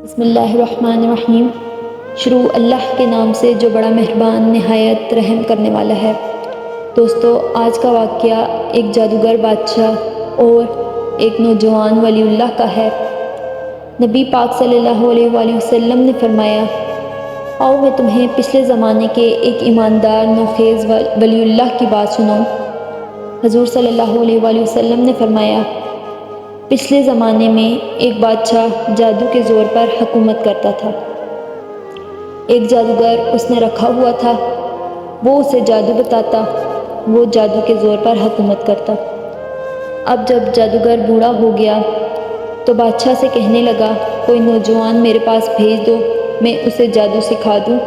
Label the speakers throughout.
Speaker 1: بسم اللہ الرحمن الرحیم۔ شروع اللہ کے نام سے جو بڑا مہربان نہایت رحم کرنے والا ہے۔ دوستو، آج کا واقعہ ایک جادوگر بادشاہ اور ایک نوجوان ولی اللہ کا ہے۔ نبی پاک صلی اللہ علیہ وآلہ وسلم نے فرمایا، آؤ میں تمہیں پچھلے زمانے کے ایک ایماندار نوخیز ولی اللہ کی بات سناؤں۔ حضور صلی اللہ علیہ وآلہ وسلم نے فرمایا، پچھلے زمانے میں ایک بادشاہ جادو کے زور پر حکومت کرتا تھا۔ ایک جادوگر اس نے رکھا ہوا تھا، وہ اسے جادو بتاتا، وہ جادو کے زور پر حکومت کرتا۔ اب جب جادوگر بوڑھا ہو گیا تو بادشاہ سے کہنے لگا، کوئی نوجوان میرے پاس بھیج دو، میں اسے جادو سکھا دوں۔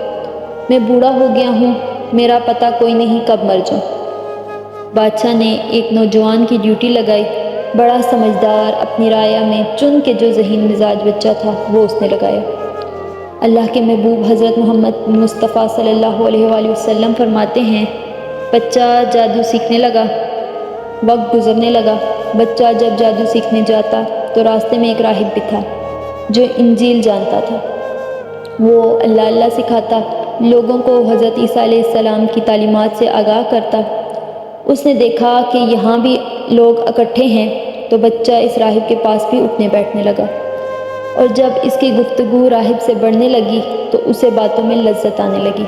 Speaker 1: میں بوڑھا ہو گیا ہوں، میرا پتہ کوئی نہیں کب مر جاؤں۔ بادشاہ نے ایک نوجوان کی ڈیوٹی لگائی، بڑا سمجھدار، اپنی رعایا میں چن کے جو ذہین مزاج بچہ تھا وہ اس نے لگایا۔ اللہ کے محبوب حضرت محمد مصطفیٰ صلی اللہ علیہ وآلہ وسلم فرماتے ہیں، بچہ جادو سیکھنے لگا، وقت گزرنے لگا۔ بچہ جب جادو سیکھنے جاتا تو راستے میں ایک راہب بھی تھا جو انجیل جانتا تھا۔ وہ اللہ اللہ سکھاتا، لوگوں کو حضرت عیسیٰ علیہ السلام کی تعلیمات سے آگاہ کرتا۔ اس نے دیکھا کہ یہاں بھی لوگ اکٹھے ہیں تو بچہ اس راہب کے پاس بھی اٹھنے بیٹھنے لگا، اور جب اس کی گفتگو راہب سے بڑھنے لگی تو اسے باتوں میں لذت آنے لگی۔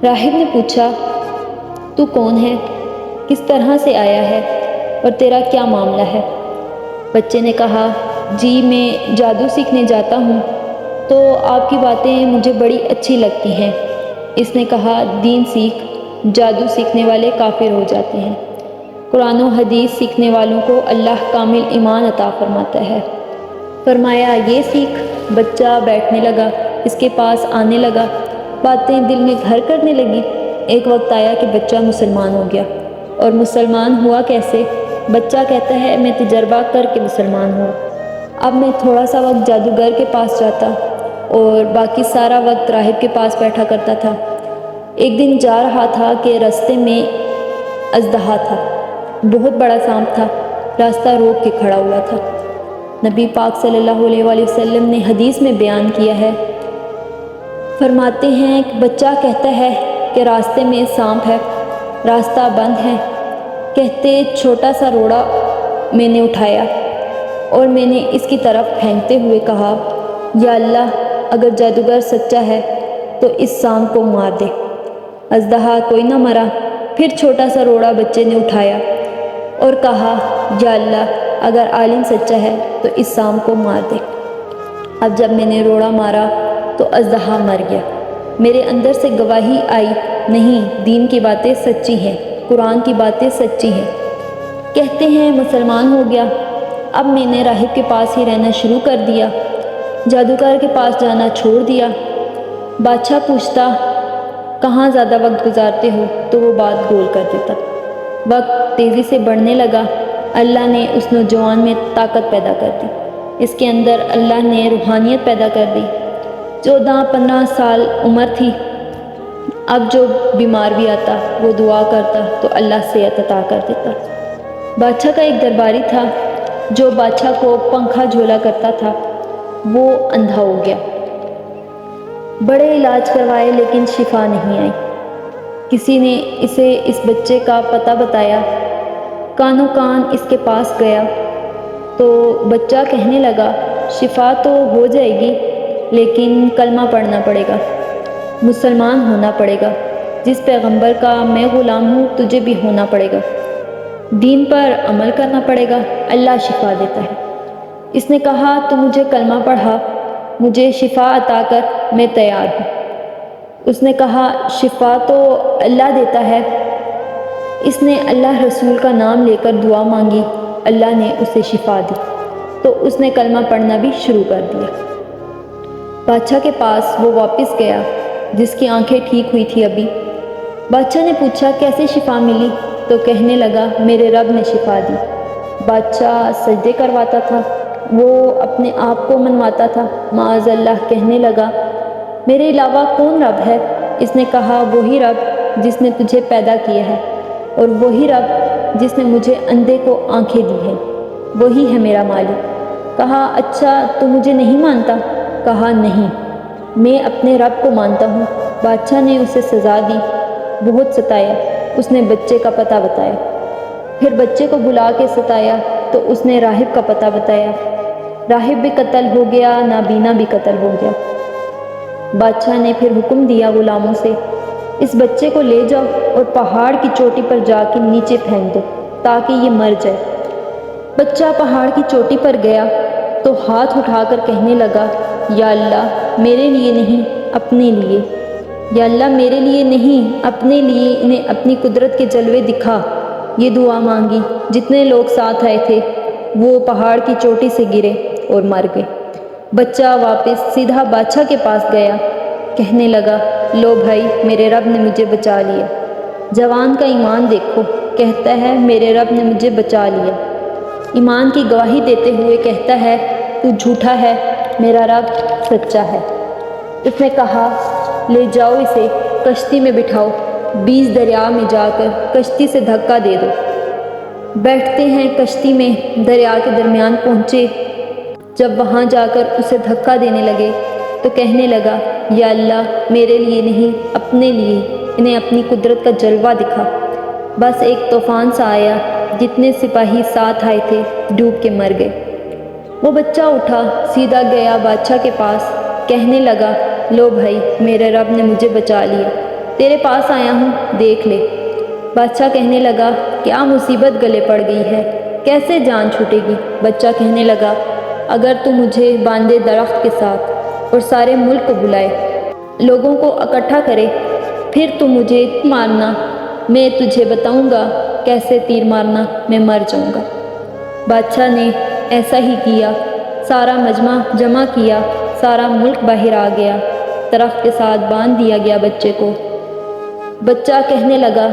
Speaker 1: راہب نے پوچھا، تو کون ہے، کس طرح سے آیا ہے اور تیرا کیا معاملہ ہے؟ بچے نے کہا، جی میں جادو سیکھنے جاتا ہوں تو آپ کی باتیں مجھے بڑی اچھی لگتی ہیں۔ اس نے کہا، دین سیکھ، جادو سیکھنے والے کافر ہو جاتے ہیں۔ قرآن و حدیث سیکھنے والوں کو اللہ کامل ایمان عطا فرماتا ہے۔ فرمایا، یہ سیکھ۔ بچہ بیٹھنے لگا، اس کے پاس آنے لگا، باتیں دل میں گھر کرنے لگی۔ ایک وقت آیا کہ بچہ مسلمان ہو گیا، اور مسلمان ہوا کیسے؟ بچہ کہتا ہے، میں تجربہ کر کے مسلمان ہوا۔ اب میں تھوڑا سا وقت جادوگر کے پاس جاتا اور باقی سارا وقت راہب کے پاس بیٹھا کرتا تھا۔ ایک دن جا رہا تھا کہ راستے میں اژدہا تھا، بہت بڑا سانپ تھا، راستہ روک کے کھڑا ہوا تھا۔ نبی پاک صلی اللہ علیہ وآلہ وسلم نے حدیث میں بیان کیا ہے، فرماتے ہیں کہ بچہ کہتا ہے کہ راستے میں سانپ ہے، راستہ بند ہے۔ کہتے چھوٹا سا روڑا میں نے اٹھایا اور میں نے اس کی طرف پھینکتے ہوئے کہا، یا اللہ، اگر جادوگر سچا ہے تو اس سانپ کو مار دے۔ اژدہا کوئی نہ مرا۔ پھر چھوٹا سا روڑا بچے نے اٹھایا اور کہا، یا اللہ، اگر عالم سچا ہے تو اس سانپ کو مار دے۔ اب جب میں نے روڑا مارا تو اژدہا مر گیا۔ میرے اندر سے گواہی آئی، نہیں، دین کی باتیں سچی ہیں، قرآن کی باتیں سچی ہیں۔ کہتے ہیں مسلمان ہو گیا۔ اب میں نے راہب کے پاس ہی رہنا شروع کر دیا، جادوگر کے پاس جانا چھوڑ دیا۔ بادشاہ پوچھتا، کہاں زیادہ وقت گزارتے ہو؟ تو وہ بات گول کر دیتا۔ وقت تیزی سے بڑھنے لگا۔ اللہ نے اس نوجوان میں طاقت پیدا کر دی، اس کے اندر اللہ نے روحانیت پیدا کر دی۔ 14-15 سال عمر تھی۔ اب جو بیمار بھی آتا وہ دعا کرتا تو اللہ صحت عطا کر دیتا۔ بادشاہ کا ایک درباری تھا جو بادشاہ کو پنکھا جھولا کرتا تھا، وہ اندھا ہو گیا۔ بڑے علاج کروائے لیکن شفا نہیں آئی۔ کسی نے اسے اس بچے کا پتہ بتایا، کانوں کان اس کے پاس گیا تو بچہ کہنے لگا، شفا تو ہو جائے گی لیکن کلمہ پڑھنا پڑے گا، مسلمان ہونا پڑے گا، جس پیغمبر کا میں غلام ہوں تجھے بھی ہونا پڑے گا، دین پر عمل کرنا پڑے گا، اللہ شفا دیتا ہے۔ اس نے کہا، تو مجھے کلمہ پڑھا، مجھے شفا عطا کر، میں تیار ہوں۔ اس نے کہا، شفا تو اللہ دیتا ہے۔ اس نے اللہ رسول کا نام لے کر دعا مانگی، اللہ نے اسے شفا دی، تو اس نے کلمہ پڑھنا بھی شروع کر دیا۔ بادشاہ کے پاس وہ واپس گیا جس کی آنکھیں ٹھیک ہوئی تھی ابھی۔ بادشاہ نے پوچھا، کیسے شفا ملی؟ تو کہنے لگا، میرے رب نے شفا دی۔ بادشاہ سجدے کرواتا تھا، وہ اپنے آپ کو منواتا تھا، معاذ اللہ کہنے لگا، میرے علاوہ کون رب ہے؟ اس نے کہا، وہی رب جس نے تجھے پیدا کیا ہے، اور وہی رب جس نے مجھے اندھے کو آنکھیں دی ہیں، وہی ہے میرا مالک۔ کہا، اچھا تو مجھے نہیں مانتا؟ کہا نہیں، میں اپنے رب کو مانتا ہوں۔ بادشاہ نے اسے سزا دی، بہت ستایا۔ اس نے بچے کا پتہ بتایا، پھر بچے کو بلا کے ستایا تو اس نے راہب کا پتہ بتایا۔ راہب بھی قتل ہو گیا، نابینا بھی قتل ہو گیا۔ بادشاہ نے پھر حکم دیا غلاموں سے، اس بچے کو لے جاؤ اور پہاڑ کی چوٹی پر جا کے نیچے پھینک دو تاکہ یہ مر جائے۔ بچہ پہاڑ کی چوٹی پر گیا تو ہاتھ اٹھا کر کہنے لگا، یا اللہ میرے لیے نہیں اپنے لیے، یا اللہ میرے لیے نہیں اپنے لیے انہیں اپنی قدرت کے جلوے دکھا۔ یہ دعا مانگی۔ جتنے لوگ ساتھ آئے تھے وہ پہاڑ کی چوٹی سے گرے اور مر گئے۔ بچہ واپس سیدھا بادشاہ کے پاس گیا، کہنے لگا، لو بھائی میرے رب نے مجھے بچا لیا۔ جوان کا ایمان دیکھو، کہتا ہے میرے رب نے مجھے بچا لیا۔ ایمان کی گواہی دیتے ہوئے کہتا ہے، تو جھوٹا ہے، میرا رب سچا ہے۔ اس نے کہا، لے جاؤ اسے کشتی میں بٹھاؤ، 20 دریا میں جا کر کشتی سے دھکا دے دو۔ بیٹھتے ہیں کشتی میں، دریا کے درمیان پہنچے۔ جب وہاں جا کر اسے دھکا دینے لگے تو کہنے لگا، یا اللہ میرے لیے نہیں اپنے لیے انہیں اپنی قدرت کا جلوہ دکھا۔ بس ایک طوفان سا آیا، جتنے سپاہی ساتھ آئے تھے ڈوب کے مر گئے۔ وہ بچہ اٹھا، سیدھا گیا بادشاہ کے پاس، کہنے لگا، لو بھائی میرے رب نے مجھے بچا لیا، تیرے پاس آیا ہوں، دیکھ لے۔ بادشاہ کہنے لگا، کیا مصیبت گلے پڑ گئی ہے، کیسے جان چھوٹے گی؟ بچہ کہنے لگا، اگر تو مجھے باندھے درخت کے ساتھ اور سارے ملک کو بلائے، لوگوں کو اکٹھا کرے، پھر تو مجھے مارنا، میں تجھے بتاؤں گا کیسے تیر مارنا، میں مر جاؤں گا۔ بادشاہ نے ایسا ہی کیا، سارا مجمع جمع کیا، سارا ملک باہر آ گیا، درخت کے ساتھ باندھ دیا گیا بچے کو۔ بچہ کہنے لگا،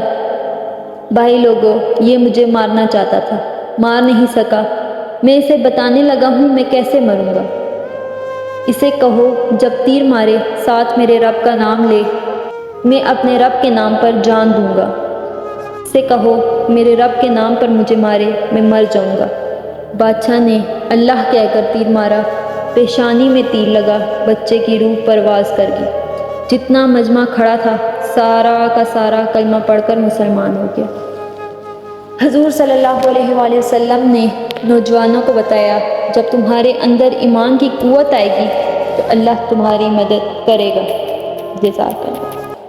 Speaker 1: بھائی لوگوں یہ مجھے مارنا چاہتا تھا، مار نہیں سکا، میں اسے بتانے لگا ہوں میں کیسے مروں گا۔ اسے کہو جب تیر مارے ساتھ میرے رب کا نام لے، میں اپنے رب کے نام پر جان دوں گا۔ اسے کہو میرے رب کے نام پر مجھے مارے، میں مر جاؤں گا۔ بادشاہ نے اللہ کہہ کر تیر مارا، پیشانی میں تیر لگا، بچے کی روح پرواز کر گئی۔ جتنا مجمع کھڑا تھا سارا کا سارا کلمہ پڑھ کر مسلمان ہو گیا۔ حضور صلی اللہ علیہ وآلہ وسلم نے نوجوانوں کو بتایا، جب تمہارے اندر ایمان کی قوت آئے گی تو اللہ تمہاری مدد کرے گا۔ جزاک اللہ۔